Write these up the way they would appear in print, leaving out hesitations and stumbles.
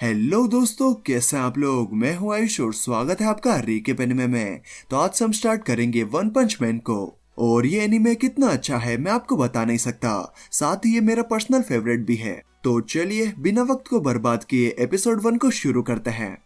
Hello दोस्तों, कैसे हैं आप लोग। मैं हूं आयुष और स्वागत है आपका रीकेप एनिमे में। तो आज हम स्टार्ट करेंगे वन पंच मैन को। और ये एनिमे कितना अच्छा है मैं आपको बता नहीं सकता, साथ ही ये मेरा पर्सनल फेवरेट भी है। तो चलिए बिना वक्त को बर्बाद किए एपिसोड 1 को शुरू करते हैं।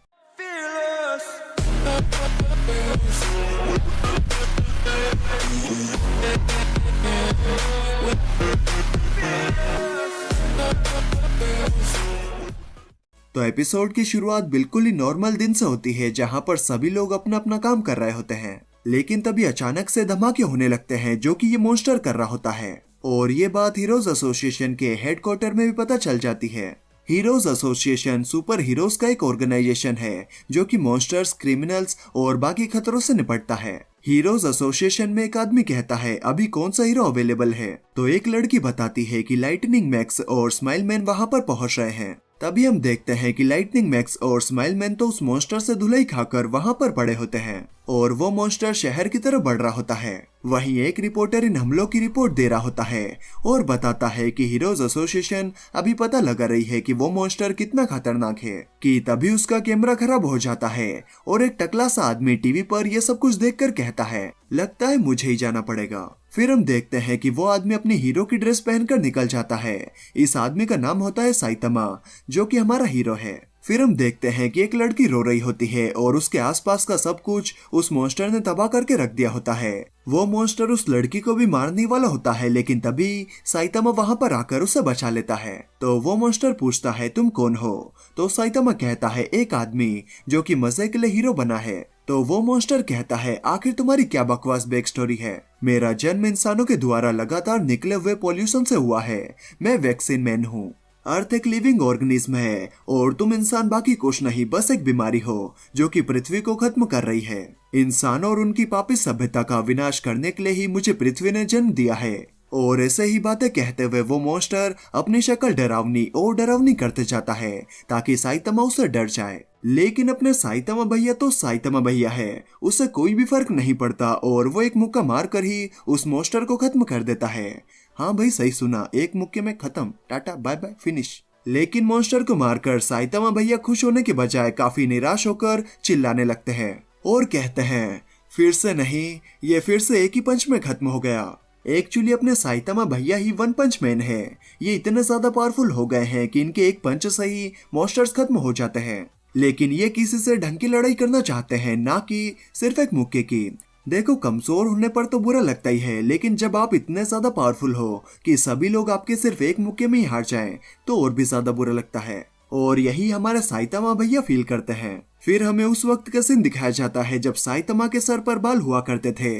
तो एपिसोड की शुरुआत बिल्कुल ही नॉर्मल दिन से होती है, जहां पर सभी लोग अपना अपना काम कर रहे होते हैं। लेकिन तभी अचानक से धमाके होने लगते हैं, जो कि ये मॉन्स्टर कर रहा होता है। और ये बात हीरोज एसोसिएशन के हेडक्वार्टर में भी पता चल जाती है। हीरोज एसोसिएशन सुपर हीरोज का एक ऑर्गेनाइजेशन है, जो कि मॉन्स्टर्स, क्रिमिनल्स और बाकी खतरों से निपटता है। हीरोज एसोसिएशन में एक आदमी कहता है अभी कौन सा हीरो अवेलेबल है, तो एक लड़की बताती है कि लाइटनिंग मैक्स और स्माइल मैन वहां पर पहुंच रहे हैं। तभी हम देखते हैं कि लाइटनिंग मैक्स और स्माइल मैन तो उस मॉन्स्टर से धुलाई खाकर वहां पर पड़े होते हैं और वो मॉन्स्टर शहर की तरफ बढ़ रहा होता है। वहीं एक रिपोर्टर इन हमलों की रिपोर्ट दे रहा होता है और बताता है कि हीरोज एसोसिएशन अभी पता लगा रही है कि वो मॉन्स्टर कितना खतरनाक है। कि तभी उसका कैमरा खराब हो जाता है और एक टकला सा आदमी टीवी पर ये सब कुछ देखकर कहता है लगता है मुझे ही जाना पड़ेगा। फिर हम देखते हैं कि वो आदमी अपनी हीरो की ड्रेस पहनकर निकल जाता है। इस आदमी का नाम होता है साइतामा, जो कि हमारा हीरो है। फिर हम देखते हैं कि एक लड़की रो रही होती है और उसके आसपास का सब कुछ उस मॉन्स्टर ने तबाह करके रख दिया होता है। वो मॉन्स्टर उस लड़की को भी मारने वाला होता है, लेकिन तभी साइतामा वहां पर आकर उसे बचा लेता है। तो वो मॉन्स्टर पूछता है तुम कौन हो, तो साइतामा कहता है एक आदमी जो कि मजे के लिए हीरो बना है। तो वो मॉन्स्टर कहता है आखिर तुम्हारी क्या बकवास बैक स्टोरी है। मेरा जन्म इंसानों के द्वारा लगातार निकले हुए पॉल्यूशन से हुआ है। मैं वैक्सीन मैन हूँ। अर्थ एक लिविंग ऑर्गेनिज्म है और तुम इंसान बाकी कुछ नहीं, बस एक बीमारी हो जो कि पृथ्वी को खत्म कर रही है। इंसानों और उनकी पापी सभ्यता का विनाश करने के लिए ही मुझे पृथ्वी ने जन्म दिया है। और ऐसे ही बातें कहते हुए वो मॉन्स्टर अपनी शक्ल डरावनी और डरावनी करते जाता है ताकि साइतामा उससे डर जाए। लेकिन अपने साइतामा भैया तो साइतामा भैया है, उससे कोई भी फर्क नहीं पड़ता और वो एक मुक्का मार कर ही उस मॉन्स्टर को खत्म कर देता है। हाँ भाई सही सुना, एक मुक्के में खत्म, टाटा बाय बाय फिनिश। लेकिन मॉन्स्टर को मारकर साइतामा भैया खुश होने के बजाय काफी निराश होकर चिल्लाने लगते हैं और कहते हैं फिर से नहीं, ये फिर से एक ही पंच में खत्म हो गया। एक्चुअली अपने साइतामा भैया ही वन पंच मैन है। ये इतने ज्यादा पावरफुल हो गए हैं कि इनके एक पंच से ही मॉन्स्टर्स खत्म हो जाते हैं। लेकिन ये किसी से ढंग की लड़ाई करना चाहते हैं, ना कि सिर्फ एक मुक्के की। देखो कमजोर होने पर तो बुरा लगता ही है, लेकिन जब आप इतने ज्यादा पावरफुल हो कि सभी लोग आपके सिर्फ एक मुक्के में ही हार जाएं, तो और भी ज्यादा बुरा लगता है। और यही हमारे साइतामा भैया फील करते हैं। फिर हमें उस वक्त का सीन दिखाया जाता है जब साइतामा के सर पर बाल हुआ करते थे।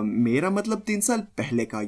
मेरा मतलब 3 साल पहले का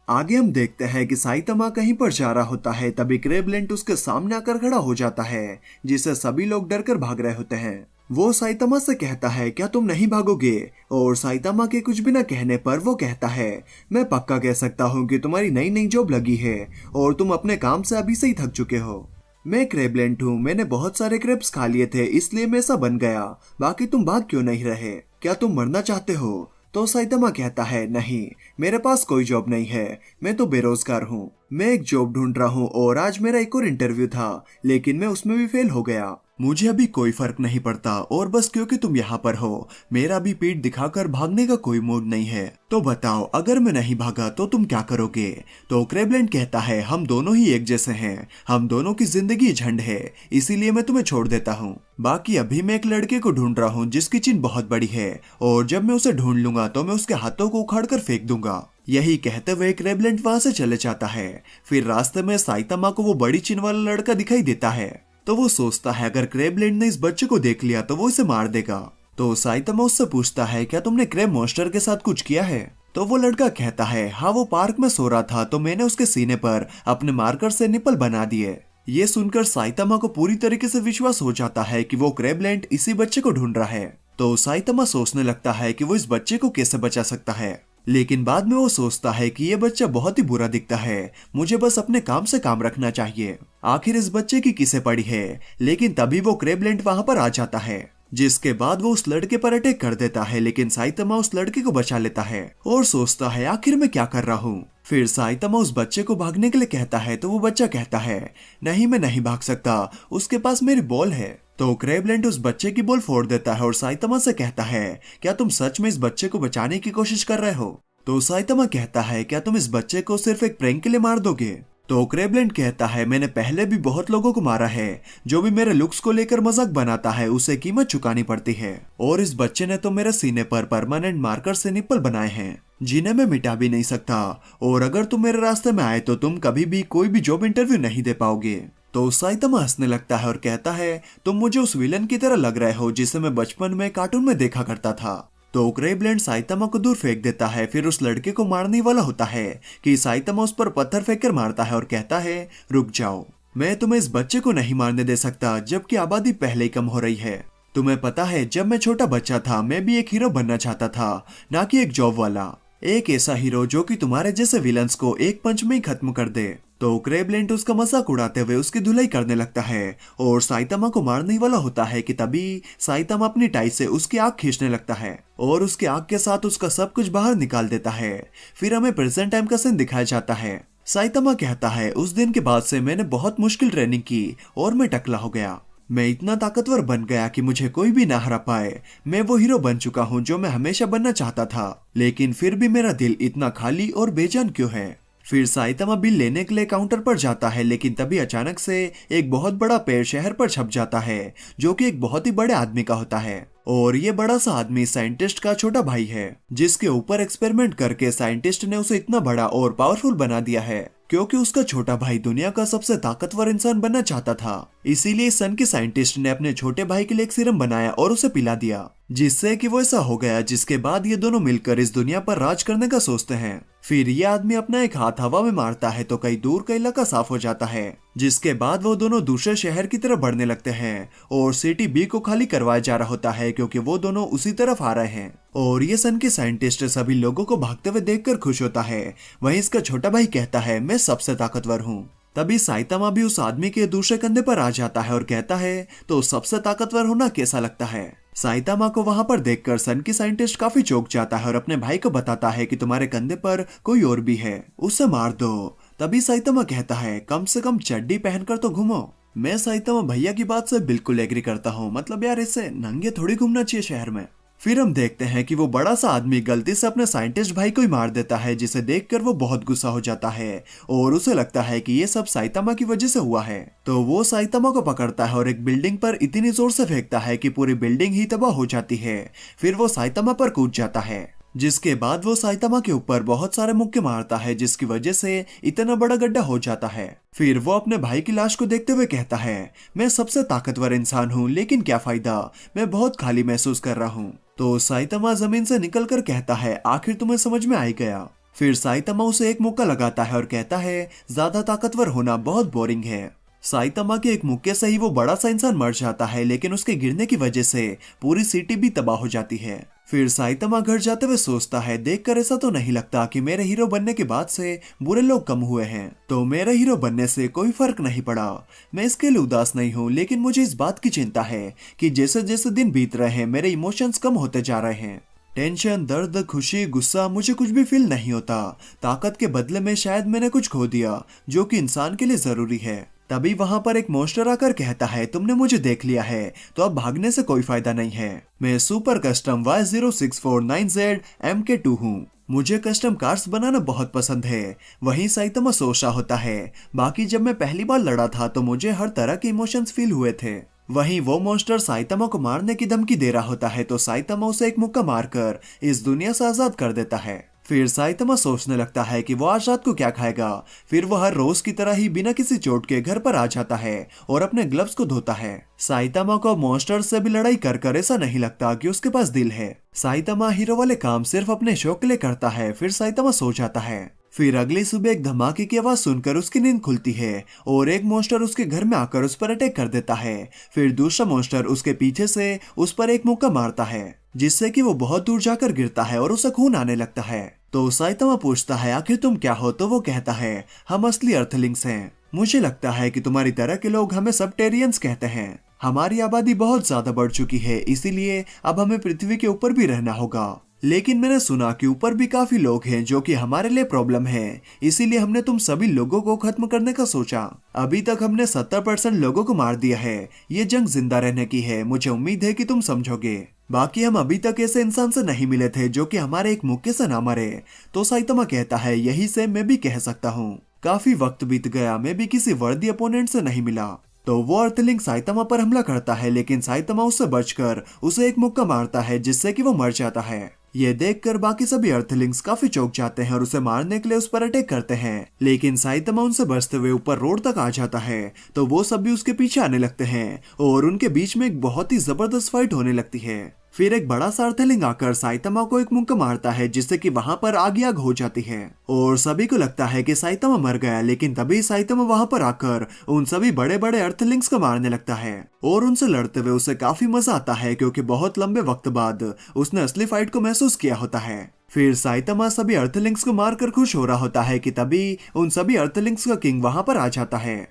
आगे हम देखते हैं कि साइतामा कहीं पर जा रहा होता है, तभी क्रेबलेंट उसके सामने आकर खड़ा हो जाता है, जिससे सभी लोग डर कर भाग रहे होते हैं। वो साइतामा से कहता है क्या तुम नहीं भागोगे, और साइतामा के कुछ भी न कहने पर वो कहता है मैं पक्का कह सकता हूँ कि तुम्हारी नई नई जॉब लगी है और तुम अपने काम से अभी से ही थक चुके हो। मैं क्रेबलेंट हूँ, मैंने बहुत सारे क्रेब्स खा लिए थे इसलिए मैं ऐसा बन गया, बाकी तुम भाग क्यों नहीं रहे, क्या तुम मरना चाहते हो। तो साइतामा कहता है नहीं, मेरे पास कोई जॉब नहीं है, मैं तो बेरोजगार हूँ। मैं एक जॉब ढूंढ रहा हूँ और आज मेरा एक और इंटरव्यू था, लेकिन मैं उसमें भी फेल हो गया। मुझे अभी कोई फर्क नहीं पड़ता और बस क्योंकि तुम यहाँ पर हो, मेरा भी पीठ दिखाकर भागने का कोई मूड नहीं है। तो बताओ अगर मैं नहीं भागा तो तुम क्या करोगे। तो क्रेबलेंट कहता है हम दोनों ही एक जैसे हैं, हम दोनों की जिंदगी झंड है, इसीलिए मैं तुम्हें छोड़ देता हूँ। बाकी अभी मैं एक लड़के को ढूंढ रहा हूँ जिसकी चिन बहुत बड़ी है, और जब मैं उसे ढूंढ लूंगा तो मैं उसके हाथों को उखाड़ कर फेंक दूंगा। यही कहते हुए क्रेबलेंट वहां से चले जाता है। फिर रास्ते में साइतामा को वो बड़ी चिन वाला लड़का दिखाई देता है, तो वो सोचता है अगर क्रेबलेंट ने इस बच्चे को देख लिया तो वो इसे मार देगा। तो साइतामा उससे पूछता है क्या तुमने क्रेब मॉन्स्टर के साथ कुछ किया है। तो वो लड़का कहता है हाँ, वो पार्क में सो रहा था तो मैंने उसके सीने पर अपने मार्कर से निपल बना दिए। ये सुनकर साइतामा को पूरी तरीके से विश्वास हो जाता है कि वो क्रेबलेंट इसी बच्चे को ढूंढ रहा है। तो साइतामा सोचने लगता है कि वो इस बच्चे को कैसे बचा सकता है, लेकिन बाद में वो सोचता है कि ये बच्चा बहुत ही बुरा दिखता है, मुझे बस अपने काम से काम रखना चाहिए। आखिर इस बच्चे की किसे पड़ी है। लेकिन तभी वो क्रेबलेंट वहां पर आ जाता है। जिसके बाद वो उस लड़के पर अटैक कर देता है, लेकिन साइतामा उस लड़के को बचा लेता है और सोचता है आखिर मैं क्या कर रहा हूँ। फिर साइतामा उस बच्चे को भागने के लिए कहता है तो वो बच्चा कहता है नहीं मैं नहीं भाग सकता, उसके पास मेरी बॉल है। तो क्रेबलैंड उस बच्चे की बॉल फोड़ देता है और साइतामा से कहता है क्या तुम सच में इस बच्चे को बचाने की कोशिश कर रहे हो? तो साइतामा कहता है क्या तुम इस बच्चे को सिर्फ एक प्रैंक के लिए मार दोगे? तो क्रेबलैंड कहता है मैंने पहले भी बहुत लोगों को मारा है, जो भी मेरे लुक्स को लेकर मजाक बनाता है उसे कीमत चुकानी पड़ती है। और इस बच्चे ने तो मेरे सीने पर परमानेंट मार्कर से निप्पल बनाए हैं जिन्हें मैं मिटा भी नहीं सकता, और अगर तुम मेरे रास्ते में आए तो तुम कभी भी कोई भी जॉब इंटरव्यू नहीं दे पाओगे। तो साइतामा हंसने लगता है और कहता है तुम मुझे उस विलन की तरह लग रहे हो जिसे मैं बचपन में कार्टून में देखा करता था। तो क्रेबलैंड साइतामा को दूर फेंक देता है, फिर उस लड़के को मारने वाला होता है कि साइतामा उस पर पत्थर फेंक कर मारता है और कहता है रुक जाओ, मैं तुम्हें इस बच्चे को नहीं मारने दे सकता जबकि आबादी पहले ही कम हो रही है। तुम्हें पता है जब मैं छोटा बच्चा था मैं भी एक हीरो बनना चाहता था, ना कि एक जॉब वाला, एक ऐसा हीरो जो कि तुम्हारे जैसे विलन्स को एक पंच में ही खत्म कर दे। तो क्रेबलैंड उसका मजाक उड़ाते हुए उसकी धुलाई करने लगता है और साइतामा को मारने वाला होता है कि तभी साइतामा अपनी टाई से उसकी आंख खींचने लगता है और उसकी आंख के साथ उसका सब कुछ बाहर निकाल देता है। फिर हमें प्रेजेंट टाइम का सीन दिखाया जाता है। साइतामा कहता है उस दिन के बाद से मैंने बहुत मुश्किल ट्रेनिंग की और मैं टकला हो गया, मैं इतना ताकतवर बन गया कि मुझे कोई भी ना हरा पाए। मैं वो हीरो बन चुका हूँ जो मैं हमेशा बनना चाहता था, लेकिन फिर भी मेरा दिल इतना खाली और बेजान क्यों है? फिर साइतामा बिल लेने के लिए काउंटर पर जाता है, लेकिन तभी अचानक से एक बहुत बड़ा पेड़ शहर पर छप जाता है जो कि एक बहुत ही बड़े आदमी का होता है। और ये बड़ा सा आदमी साइंटिस्ट का छोटा भाई है जिसके ऊपर एक्सपेरिमेंट करके साइंटिस्ट ने उसे इतना बड़ा और पावरफुल बना दिया है क्योंकि उसका छोटा भाई दुनिया का सबसे ताकतवर इंसान बनना चाहता था। इसीलिए सन के साइंटिस्ट ने अपने छोटे भाई के लिए एक सीरम बनाया और उसे पिला दिया, जिससे कि वो ऐसा हो गया, जिसके बाद ये दोनों मिलकर इस दुनिया पर राज करने का सोचते हैं। फिर ये आदमी अपना एक हाथ हवा में मारता है तो कहीं दूर का इलाका साफ हो जाता है, जिसके बाद वो दोनों दूसरे शहर की तरफ बढ़ने लगते हैं और सिटी बी को खाली करवाया जा रहा होता है क्योंकि वो दोनों उसी तरफ आ रहे हैं। और ये सन के साइंटिस्ट सभी लोगों को भागते हुए देखकर खुश होता है। वहीं इसका छोटा भाई कहता है मैं सबसे ताकतवर हूँ। तभी साइतामा भी उस आदमी के दूसरे कंधे पर आ जाता है और कहता है तो सबसे ताकतवर होना कैसा लगता है? साइतामा को वहां पर देखकर सन की साइंटिस्ट काफी चौंक जाता है और अपने भाई को बताता है कि तुम्हारे कंधे पर कोई और भी है, उसे मार दो। तभी साइतामा कहता है कम से कम चड्डी पहनकर तो घूमो। मैं साइतामा भैया की बात से बिल्कुल एग्री करता हूँ, मतलब यार इससे नंगे थोड़ी घूमना चाहिए शहर में। फिर हम देखते हैं कि वो बड़ा सा आदमी गलती से अपने साइंटिस्ट भाई को ही मार देता है, जिसे देखकर वो बहुत गुस्सा हो जाता है और उसे लगता है कि ये सब साइतामा की वजह से हुआ है। तो वो साइतामा को पकड़ता है और एक बिल्डिंग पर इतनी जोर से फेंकता है कि पूरी बिल्डिंग ही तबाह हो जाती है। फिर वो साइतामा पर कूद जाता है, जिसके बाद वो साइतामा के ऊपर बहुत सारे मुक्के मारता है, जिसकी वजह से इतना बड़ा गड्ढा हो जाता है। फिर वो अपने भाई की लाश को देखते हुए कहता है मैं सबसे ताकतवर इंसान हूँ, लेकिन क्या फायदा, मैं बहुत खाली महसूस कर रहा हूँ। तो साइतामा जमीन से निकलकर कहता है आखिर तुम्हें समझ में आ गया। फिर साइतामा उसे एक मुक्का लगाता है और कहता है ज्यादा ताकतवर होना बहुत बोरिंग है। साइतामा के एक मुक्के से ही वो बड़ा सा इंसान मर जाता है, लेकिन उसके गिरने की वजह से पूरी सिटी भी तबाह हो जाती है। फिर साइतामा घर जाते हुए सोचता है देखकर ऐसा तो नहीं लगता कि मेरे हीरो बनने के बाद से बुरे लोग कम हुए हैं, तो मेरे हीरो बनने से कोई फर्क नहीं पड़ा। मैं इसके लिए उदास नहीं हूँ, लेकिन मुझे इस बात की चिंता है कि जैसे जैसे दिन बीत रहे हैं मेरे इमोशंस कम होते जा रहे हैं। टेंशन, दर्द, खुशी, गुस्सा, मुझे कुछ भी फील नहीं होता। ताकत के बदले में शायद मैंने कुछ खो दिया जो कि इंसान के लिए जरूरी है। तभी वहां पर एक मॉन्स्टर आकर कहता है तुमने मुझे देख लिया है तो अब भागने से कोई फायदा नहीं है। मैं सुपर कस्टम Y0649Z MK2 हूँ। मुझे कस्टम कार्स बनाना बहुत पसंद है। वहीं साइतामा सोच रहा होता है बाकी जब मैं पहली बार लड़ा था तो मुझे हर तरह के इमोशंस फील हुए थे। वहीं वो मॉन्स्टर साइतामा को मारने की धमकी दे रहा होता है तो साइतामा उसे एक मुक्का मारकर इस दुनिया से आजाद कर देता है। फिर साइतामा सोचने लगता है कि वो आज रात को क्या खाएगा। फिर वो हर रोज की तरह ही बिना किसी चोट के घर पर आ जाता है और अपने ग्लव्स को धोता है। साइतामा को मॉन्स्टर से भी लड़ाई कर ऐसा नहीं लगता कि उसके पास दिल है। साइतामा हीरो वाले काम सिर्फ अपने शौक के लिए करता है। फिर साइतामा सो जाता है। फिर अगली सुबह एक धमाके की आवाज सुनकर उसकी नींद खुलती है और एक मॉन्स्टर उसके घर में आकर उस पर अटैक कर देता है। फिर दूसरा मॉन्स्टर उसके पीछे से उस पर एक मुक्का मारता है, जिससे कि वो बहुत दूर जाकर गिरता है और उसे खून आने लगता है। तो साइतामा पूछता है आखिर तुम क्या हो? तो वो कहता है हम असली अर्थलिंग्स हैं। मुझे लगता है कि तुम्हारी तरह के लोग हमें सबटेरियंस कहते हैं। हमारी आबादी बहुत ज्यादा बढ़ चुकी है, इसीलिए अब हमें पृथ्वी के ऊपर भी रहना होगा। लेकिन मैंने सुना कि ऊपर भी काफी लोग हैं जो कि हमारे लिए प्रॉब्लम है, इसीलिए हमने तुम सभी लोगों को खत्म करने का सोचा। अभी तक हमने 70% लोगों को मार दिया है। ये जंग जिंदा रहने की है, मुझे उम्मीद है कि तुम समझोगे। बाकी हम अभी तक ऐसे इंसान से नहीं मिले थे जो कि हमारे एक मुक्के से ना मरे। तो साइतमा कहता है, यही से मैं भी कह सकता हूँ। काफी वक्त बीत गया, मैं भी किसी वर्दी अपोनेंट से नहीं मिला। तो वो अर्थलिंक साइतमा पर हमला करता है, लेकिन साइतमा उससे बचकर उसे एक मुक्का मारता है जिससे कि वो मर जाता है। ये देखकर बाकी सभी अर्थलिंक्स काफी चौंक जाते हैं और उसे मारने के लिए उस पर अटैक करते हैं, लेकिन साइतमा उनसे बचते हुए ऊपर रोड तक आ जाता है। तो वो सब भी उसके पीछे आने लगते हैं और उनके बीच में एक बहुत ही जबरदस्त फाइट होने लगती है। फिर एक बड़ा सा अर्थलिंक आकर साइतमा को एक मुक्का मारता है जिससे कि वहां पर आग ही आग हो जाती है और सभी को लगता है कि साइतमा मर गया, लेकिन तभी साइतमा वहां पर आकर उन सभी बड़े बड़े अर्थलिंक्स को मारने लगता है और उनसे लड़ते हुए उसे काफी मजा आता है, क्योंकि बहुत लंबे वक्त बाद उसने असली फाइट को महसूस किया होता है। फिर साइतमा सभी अर्थलिंक्स को मारकर खुश हो रहा होता है कि तभी उन सभी अर्थलिंक्स का किंग वहां पर आ जाता है।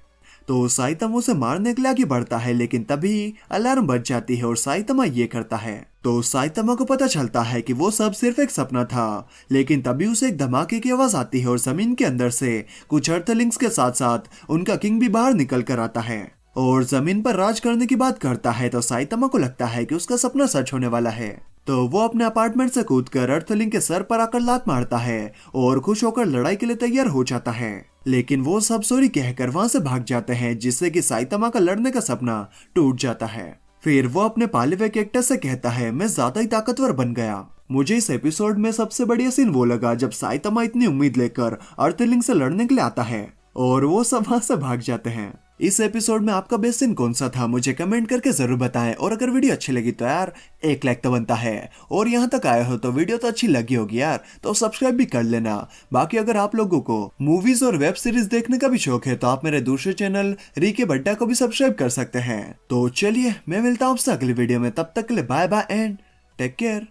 तो साइतमा उसे मारने के लिए आगे बढ़ता है, लेकिन तभी अलार्म बज जाती है और साइतमा ये करता है। तो साइतमा को पता चलता है कि वो सब सिर्फ एक सपना था, लेकिन तभी उसे एक धमाके की आवाज आती है और जमीन के अंदर से कुछ अर्थलिंक्स के साथ साथ उनका किंग भी बाहर निकल कर आता है और जमीन पर राज करने की बात करता है। तो साइतमा को लगता है कि उसका सपना सच होने वाला है। तो वो अपने अपार्टमेंट से कूदकर अर्थलिंक के सर पर आकर लात मारता है और खुश होकर लड़ाई के लिए तैयार हो जाता है, लेकिन वो सब सॉरी कहकर वहां से भाग जाते हैं, जिससे कि साइतमा का लड़ने का सपना टूट जाता है। फिर वो अपने पाले हुए कैरेक्टर से कहता है, मैं ज्यादा ही ताकतवर बन गया। मुझे इस एपिसोड में सबसे बढ़िया सीन वो लगा जब साइतमा इतनी उम्मीद लेकर अर्थलिंक से लड़ने के लिए आता है और वो सब वहां से भाग जाते हैं। इस एपिसोड में आपका बेस्ट सीन कौन सा था, मुझे कमेंट करके जरूर बताएं। और अगर वीडियो अच्छी लगी तो यार एक लाइक तो बनता है, और यहाँ तक आए हो तो वीडियो तो अच्छी लगी होगी यार, तो सब्सक्राइब भी कर लेना। बाकी अगर आप लोगों को मूवीज और वेब सीरीज देखने का भी शौक है तो आप मेरे दूसरे चैनल रीके बड्डा को भी सब्सक्राइब कर सकते हैं। तो चलिए मैं मिलता हूँ आपसे अगली वीडियो में, तब तक के लिए bye bye and take care.